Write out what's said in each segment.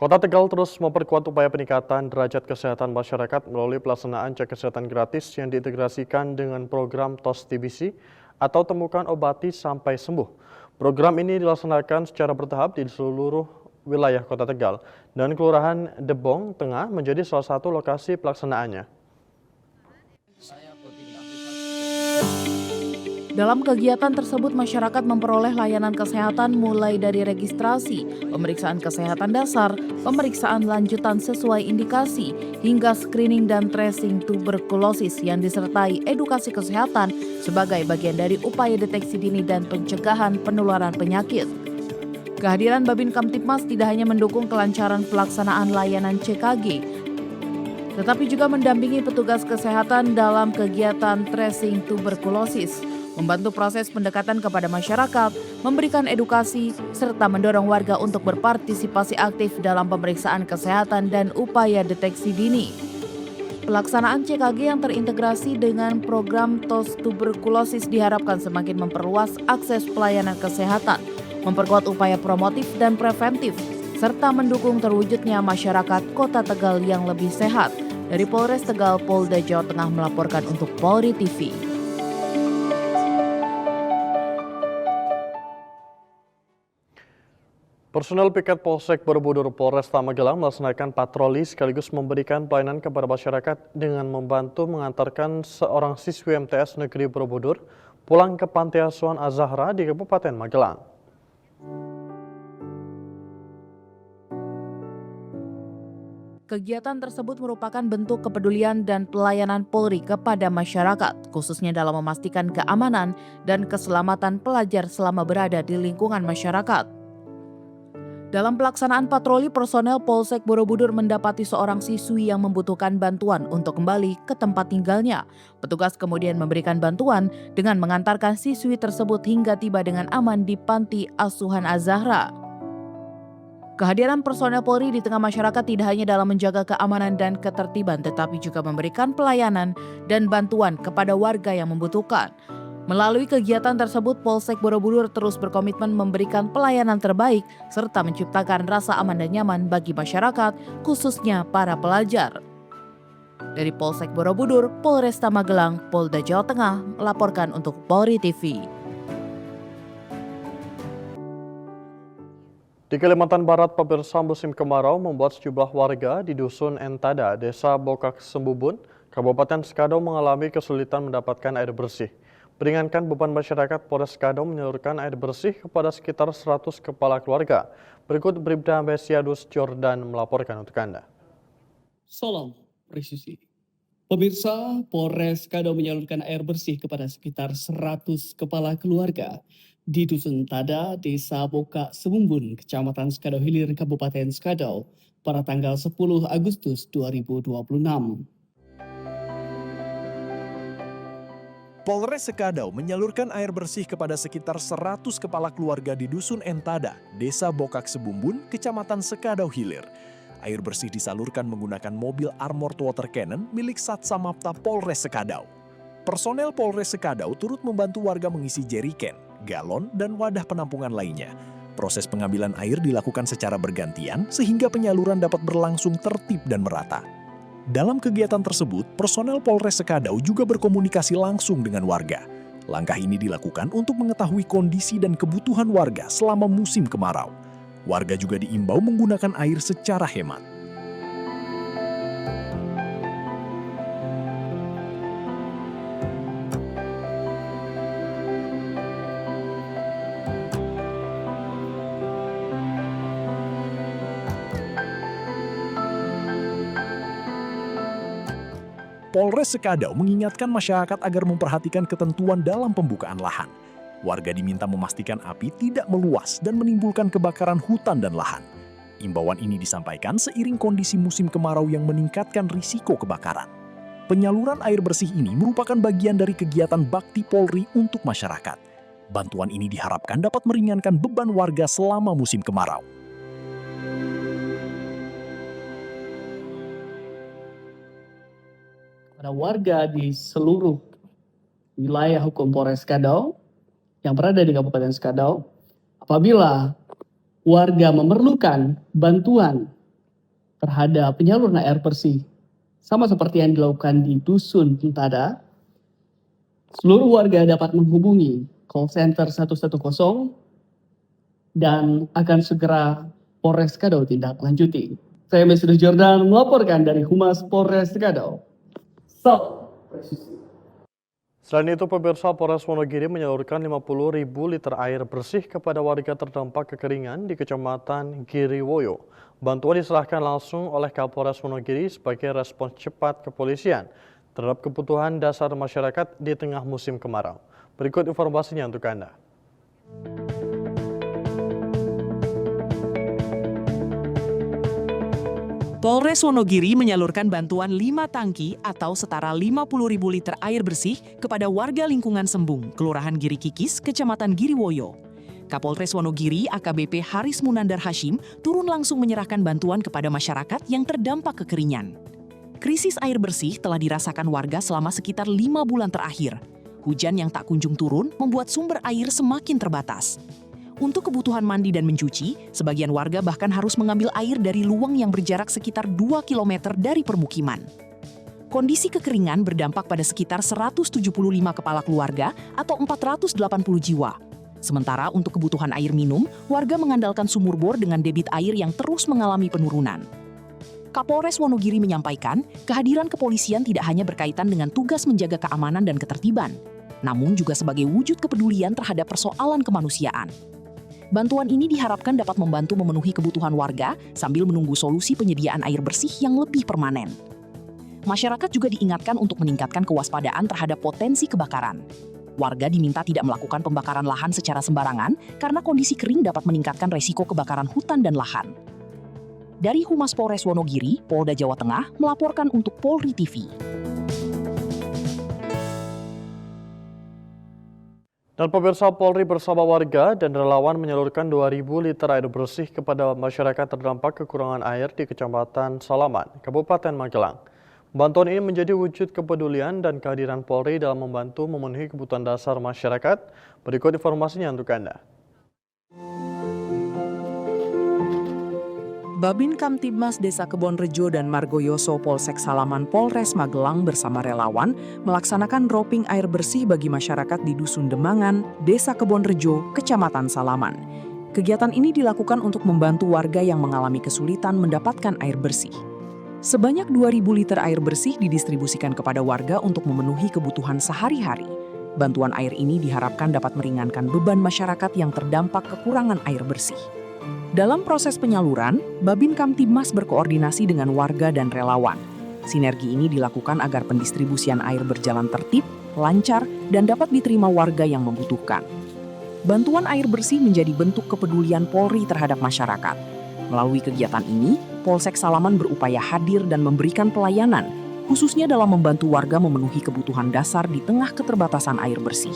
Kota Tegal terus memperkuat upaya peningkatan derajat kesehatan masyarakat melalui pelaksanaan cek kesehatan gratis yang diintegrasikan dengan program TOS TBC atau Temukan Obati Sampai Sembuh. Program ini dilaksanakan secara bertahap di seluruh wilayah Kota Tegal dan Kelurahan Debong Tengah menjadi salah satu lokasi pelaksanaannya. Dalam kegiatan tersebut, masyarakat memperoleh layanan kesehatan mulai dari registrasi, pemeriksaan kesehatan dasar, pemeriksaan lanjutan sesuai indikasi, hingga screening dan tracing tuberkulosis yang disertai edukasi kesehatan sebagai bagian dari upaya deteksi dini dan pencegahan penularan penyakit. Kehadiran Babin Kamtibmas tidak hanya mendukung kelancaran pelaksanaan layanan CKG, tetapi juga mendampingi petugas kesehatan dalam kegiatan tracing tuberkulosis, membantu proses pendekatan kepada masyarakat, memberikan edukasi, serta mendorong warga untuk berpartisipasi aktif dalam pemeriksaan kesehatan dan upaya deteksi dini. Pelaksanaan CKG yang terintegrasi dengan program TOS tuberkulosis diharapkan semakin memperluas akses pelayanan kesehatan, memperkuat upaya promotif dan preventif, serta mendukung terwujudnya masyarakat Kota Tegal yang lebih sehat. Dari Polres Tegal, Polda Jawa Tengah melaporkan untuk Polri TV. Personel piket Polsek Borobudur Polresta Magelang melaksanakan patroli sekaligus memberikan pelayanan kepada masyarakat dengan membantu mengantarkan seorang siswi MTS Negeri Borobudur pulang ke Panti Asuhan Az-Zahra di Kabupaten Magelang. Kegiatan tersebut merupakan bentuk kepedulian dan pelayanan Polri kepada masyarakat, khususnya dalam memastikan keamanan dan keselamatan pelajar selama berada di lingkungan masyarakat. Dalam pelaksanaan patroli, personel Polsek Borobudur mendapati seorang siswi yang membutuhkan bantuan untuk kembali ke tempat tinggalnya. Petugas kemudian memberikan bantuan dengan mengantarkan siswi tersebut hingga tiba dengan aman di Panti Asuhan Az-Zahra. Kehadiran personel Polri di tengah masyarakat tidak hanya dalam menjaga keamanan dan ketertiban, tetapi juga memberikan pelayanan dan bantuan kepada warga yang membutuhkan. Melalui kegiatan tersebut, Polsek Borobudur terus berkomitmen memberikan pelayanan terbaik serta menciptakan rasa aman dan nyaman bagi masyarakat, khususnya para pelajar. Dari Polsek Borobudur, Polresta Magelang, Polda Jawa Tengah melaporkan untuk Polri TV. Di Kalimantan Barat, pemirsa, musim kemarau membuat sejumlah warga di Dusun Entada, Desa Bokak Sembubun, Kabupaten Skadau mengalami kesulitan mendapatkan air bersih. Meringankan beban masyarakat, Polres Skadau menyalurkan air bersih kepada sekitar 100 kepala keluarga. Berikut Bribda Mesiadus Jordan melaporkan untuk Anda. Salam presisi. Pemirsa, Polres Skadau menyalurkan air bersih kepada sekitar 100 kepala keluarga di Dusun Tada, Desa Boka Semumbun, Kecamatan Skadau Hilir, Kabupaten Skadau pada tanggal 10 Agustus 2026. Polres Skadau menyalurkan air bersih kepada sekitar 100 kepala keluarga di Dusun Entada, Desa Bokak Sebumbun, Kecamatan Skadau Hilir. Air bersih disalurkan menggunakan mobil armored water cannon milik Satsamapta Polres Skadau. Personel Polres Skadau turut membantu warga mengisi jeriken, galon, dan wadah penampungan lainnya. Proses pengambilan air dilakukan secara bergantian sehingga penyaluran dapat berlangsung tertib dan merata. Dalam kegiatan tersebut, personel Polres Skadau juga berkomunikasi langsung dengan warga. Langkah ini dilakukan untuk mengetahui kondisi dan kebutuhan warga selama musim kemarau. Warga juga diimbau menggunakan air secara hemat. Polres Skadau mengingatkan masyarakat agar memperhatikan ketentuan dalam pembukaan lahan. Warga diminta memastikan api tidak meluas dan menimbulkan kebakaran hutan dan lahan. Imbauan ini disampaikan seiring kondisi musim kemarau yang meningkatkan risiko kebakaran. Penyaluran air bersih ini merupakan bagian dari kegiatan bakti Polri untuk masyarakat. Bantuan ini diharapkan dapat meringankan beban warga selama musim kemarau. Pada warga di seluruh wilayah hukum Polres Skadau yang berada di Kabupaten Skadau, apabila warga memerlukan bantuan terhadap penyaluran air bersih. Sama seperti yang dilakukan di Dusun Entada, seluruh warga dapat menghubungi call center 110 dan akan segera Polres Sekadau tindak lanjuti. Saya Mesut Jordan melaporkan dari Humas Polres Sekadau. Salam presisi. Selain itu, pemirsa, Polres Wonogiri menyalurkan 50.000 liter air bersih kepada warga terdampak kekeringan di Kecamatan Giriwoyo. Bantuan diserahkan langsung oleh Kapolres Wonogiri sebagai respons cepat kepolisian terhadap kebutuhan dasar masyarakat di tengah musim kemarau. Berikut informasinya untuk Anda. Polres Wonogiri menyalurkan bantuan 5 tangki atau setara 50.000 liter air bersih kepada warga lingkungan Sembung, Kelurahan Giri Kikis, Kecamatan Giriwoyo. Kapolres Wonogiri AKBP Haris Munandar Hashim turun langsung menyerahkan bantuan kepada masyarakat yang terdampak kekeringan. Krisis air bersih telah dirasakan warga selama sekitar 5 bulan terakhir. Hujan yang tak kunjung turun membuat sumber air semakin terbatas. Untuk kebutuhan mandi dan mencuci, sebagian warga bahkan harus mengambil air dari luang yang berjarak sekitar 2 km dari permukiman. Kondisi kekeringan berdampak pada sekitar 175 kepala keluarga atau 480 jiwa. Sementara untuk kebutuhan air minum, warga mengandalkan sumur bor dengan debit air yang terus mengalami penurunan. Kapolres Wonogiri menyampaikan, kehadiran kepolisian tidak hanya berkaitan dengan tugas menjaga keamanan dan ketertiban, namun juga sebagai wujud kepedulian terhadap persoalan kemanusiaan. Bantuan ini diharapkan dapat membantu memenuhi kebutuhan warga sambil menunggu solusi penyediaan air bersih yang lebih permanen. Masyarakat juga diingatkan untuk meningkatkan kewaspadaan terhadap potensi kebakaran. Warga diminta tidak melakukan pembakaran lahan secara sembarangan karena kondisi kering dapat meningkatkan resiko kebakaran hutan dan lahan. Dari Humas Polres Wonogiri, Polda Jawa Tengah melaporkan untuk Polri TV. Dan pemirsa, Polri bersama warga dan relawan menyalurkan 2.000 liter air bersih kepada masyarakat terdampak kekurangan air di Kecamatan Salaman, Kabupaten Magelang. Bantuan ini menjadi wujud kepedulian dan kehadiran Polri dalam membantu memenuhi kebutuhan dasar masyarakat. Berikut informasinya untuk Anda. Babin Kamtibmas Desa Kebonrejo dan Margoyoso Polsek Salaman Polres Magelang bersama relawan melaksanakan dropping air bersih bagi masyarakat di Dusun Demangan, Desa Kebonrejo, Kecamatan Salaman. Kegiatan ini dilakukan untuk membantu warga yang mengalami kesulitan mendapatkan air bersih. Sebanyak 2.000 liter air bersih didistribusikan kepada warga untuk memenuhi kebutuhan sehari-hari. Bantuan air ini diharapkan dapat meringankan beban masyarakat yang terdampak kekurangan air bersih. Dalam proses penyaluran, Babin Kamtibmas berkoordinasi dengan warga dan relawan. Sinergi ini dilakukan agar pendistribusian air berjalan tertib, lancar, dan dapat diterima warga yang membutuhkan. Bantuan air bersih menjadi bentuk kepedulian Polri terhadap masyarakat. Melalui kegiatan ini, Polsek Salaman berupaya hadir dan memberikan pelayanan, khususnya dalam membantu warga memenuhi kebutuhan dasar di tengah keterbatasan air bersih.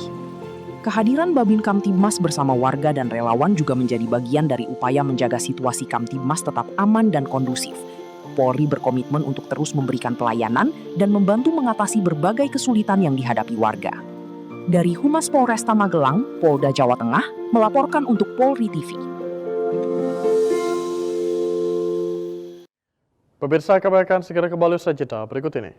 Kehadiran Babin Kamtibmas bersama warga dan relawan juga menjadi bagian dari upaya menjaga situasi Kamtibmas tetap aman dan kondusif. Polri berkomitmen untuk terus memberikan pelayanan dan membantu mengatasi berbagai kesulitan yang dihadapi warga. Dari Humas Polresta Magelang, Polda Jawa Tengah, melaporkan untuk Polri TV. Pemirsa, kami akan segera kembali usai jeda berikut ini.